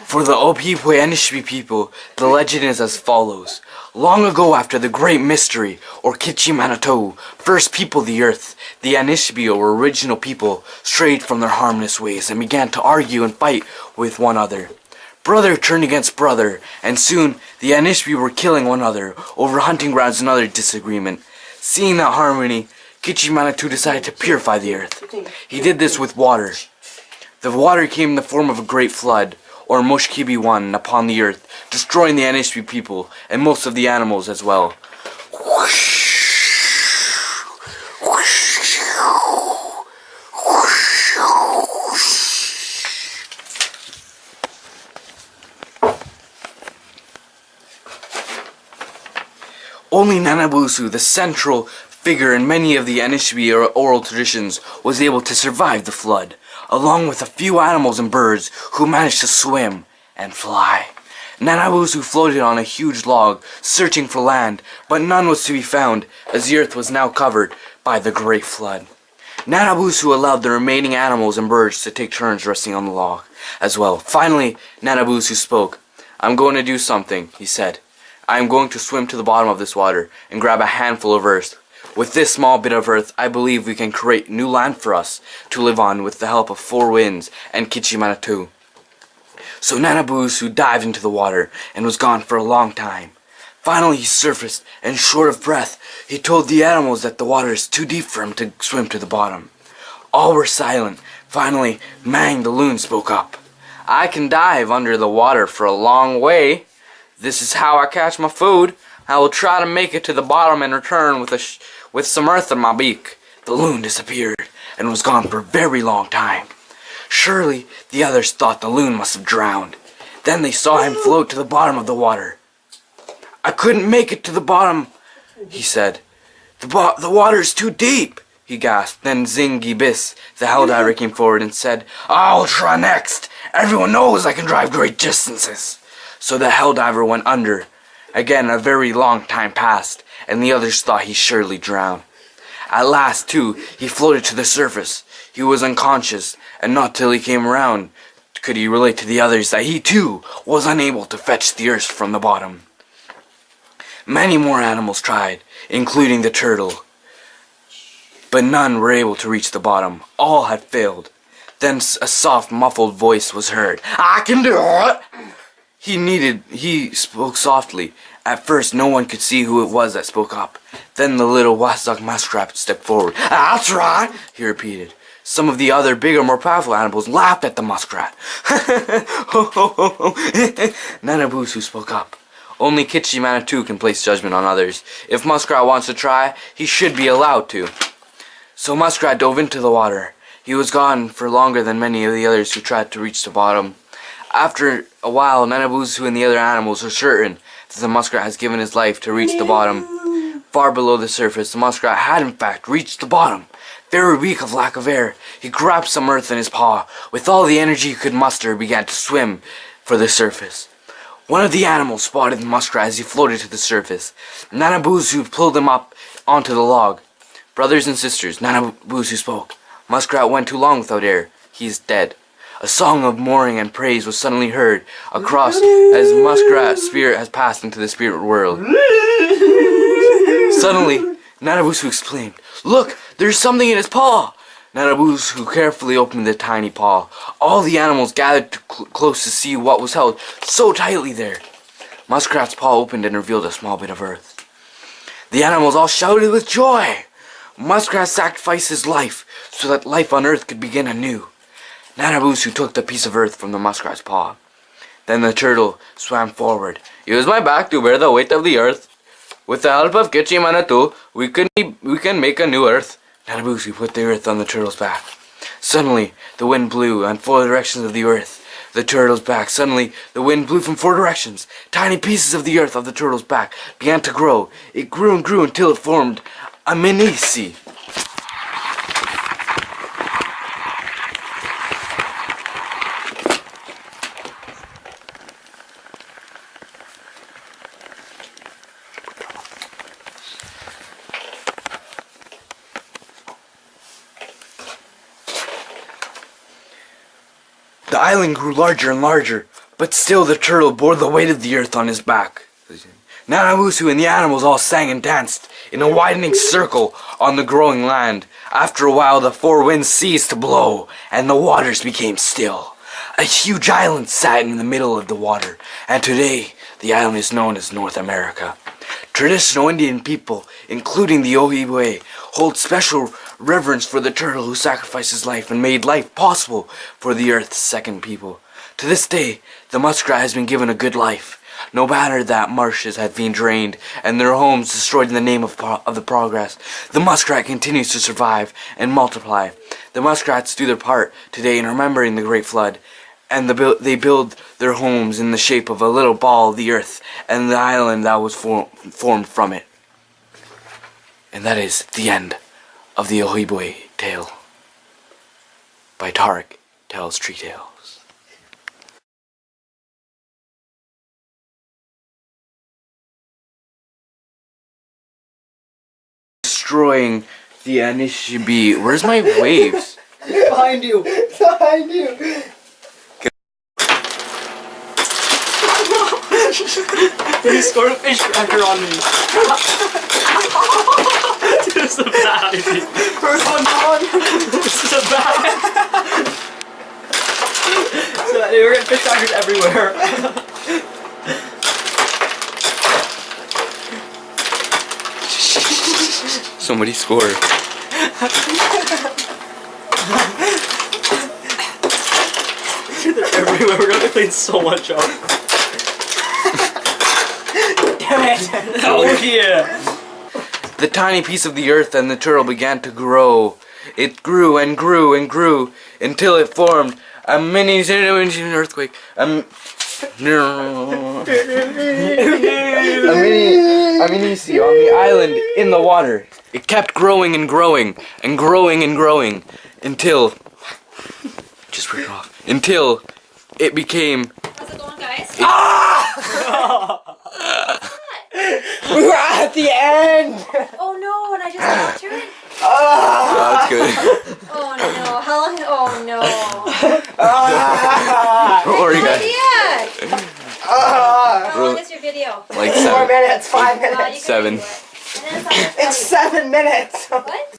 For the Ojibway people, the legend is as follows. Long ago, after the Great Mystery, or Kichi first peopled the earth, the Anishinaabe, or original people, strayed from their harmless ways and began to argue and fight with one another. Brother turned against brother, and soon the Anishinaabe were killing one another over hunting grounds and other disagreement. Seeing that harmony, Kichi decided to purify the earth. He did this with water. The water came in the form of a great flood, or Moshkibi-1, upon the earth, destroying the Anishinaabe people and most of the animals as well. Only Nanabusu, the central figure in many of the Anishinaabe oral traditions, was able to survive the flood, along with a few animals and birds who managed to swim and fly. Nanabusu floated on a huge log, searching for land, but none was to be found, as the earth was now covered by the great flood. Nanabusu allowed the remaining animals and birds to take turns resting on the log as well. Finally, Nanabusu spoke. "I'm going to do something," he said. "I am going to swim to the bottom of this water and grab a handful of earth. With this small bit of earth, I believe we can create new land for us to live on with the help of four winds and Kichi-Manitou." So Nanabusu dived into the water and was gone for a long time. Finally he surfaced, and short of breath, he told the animals that the water is too deep for him to swim to the bottom. All were silent. Finally, Mang the loon spoke up. "I can dive under the water for a long way. This is how I catch my food. I will try to make it to the bottom and return with some earth in my beak." The loon disappeared and was gone for a very long time. Surely the others thought the loon must have drowned. Then they saw him float to the bottom of the water. "I couldn't make it to the bottom," he said. The water is too deep," he gasped. Then Zingibis, the helldiver, came forward and said, "I'll try next. Everyone knows I can drive great distances." So the helldiver went under. Again, a very long time passed, and the others thought he surely drowned. At last, too, he floated to the surface. He was unconscious, and not till he came around could he relate to the others that he, too, was unable to fetch the earth from the bottom. Many more animals tried, including the turtle, but none were able to reach the bottom. All had failed. Then a soft, muffled voice was heard. "I can do it!" He spoke softly. At first, no one could see who it was that spoke up. Then the little Wassuck muskrat stepped forward. "I'll try," he repeated. Some of the other bigger, more powerful animals laughed at the muskrat. Nanabusu spoke up. "Only Kichi-Manitou can place judgment on others. If Muskrat wants to try, he should be allowed to." So Muskrat dove into the water. He was gone for longer than many of the others who tried to reach the bottom. After a while, Nanabusu and the other animals are certain that the muskrat has given his life to reach the bottom. Far below the surface, the muskrat had in fact reached the bottom. Very weak of lack of air, he grabbed some earth in his paw. With all the energy he could muster, began to swim for the surface. One of the animals spotted the muskrat as he floated to the surface. Nanabusu pulled him up onto the log. "Brothers and sisters," Nanabusu spoke. "Muskrat went too long without air. He is dead." A song of mourning and praise was suddenly heard across as Muskrat's spirit has passed into the spirit world. Suddenly, Nanabusu exclaimed, "Look, there's something in his paw!" Nanabusu carefully opened the tiny paw. All the animals gathered close to see what was held so tightly there. Muskrat's paw opened and revealed a small bit of earth. The animals all shouted with joy. Muskrat sacrificed his life so that life on earth could begin anew. Nanabusu took the piece of earth from the muskrat's paw. Then the turtle swam forward. "Use my back to bear the weight of the earth. With the help of Kichi-Manitou, we can make a new earth." Nanabusu put the earth on the turtle's back. Suddenly, the wind blew in four directions of the earth. The turtle's back. Suddenly, the wind blew from four directions. Tiny pieces of the earth of the turtle's back began to grow. It grew and grew until it formed a mini-sea. The island grew larger and larger. But still the turtle bore the weight of the earth on his back. Nanabusu and the animals all sang and danced in a widening circle on the growing land. After a while the four winds ceased to blow, and the waters became still. A huge island sat in the middle of the water, and today the island is known as North America. Traditional Indian people, including the Ojibway, hold special reverence for the turtle who sacrificed his life and made life possible for the earth's second people. To this day, the muskrat has been given a good life, no matter that marshes have been drained and their homes destroyed in the name of the progress. The muskrat continues to survive and multiply. The muskrats do their part today in remembering the Great Flood, and they build their homes in the shape of a little ball of the earth and the island that was formed from it. And that is the end of the Ojibway tale by Tarek Tells Tree Tales. Destroying the Anishinaabe. Where's my waves? Behind you! Behind you! He scored a fish cracker on me. This is a bad idea. First one on! This is a bad. So we're getting fish crackers everywhere. Somebody scored. They're everywhere. We're gonna clean so much up. Damn it! Oh yeah! The tiny piece of the earth and the turtle began to grow. It grew and grew and grew until it formed a mini earthquake. A mini sea on the island in the water. It kept growing and growing and growing and growing until until it became. How's it going, guys? We were at the end! Oh no, and I just got to it? That's good. Oh no, how long? Oh no. Don't worry, guys. Yeah. How long is your video? Like 4 minutes, 5 minutes. You can 7. do it. And then It's 7 minutes! What?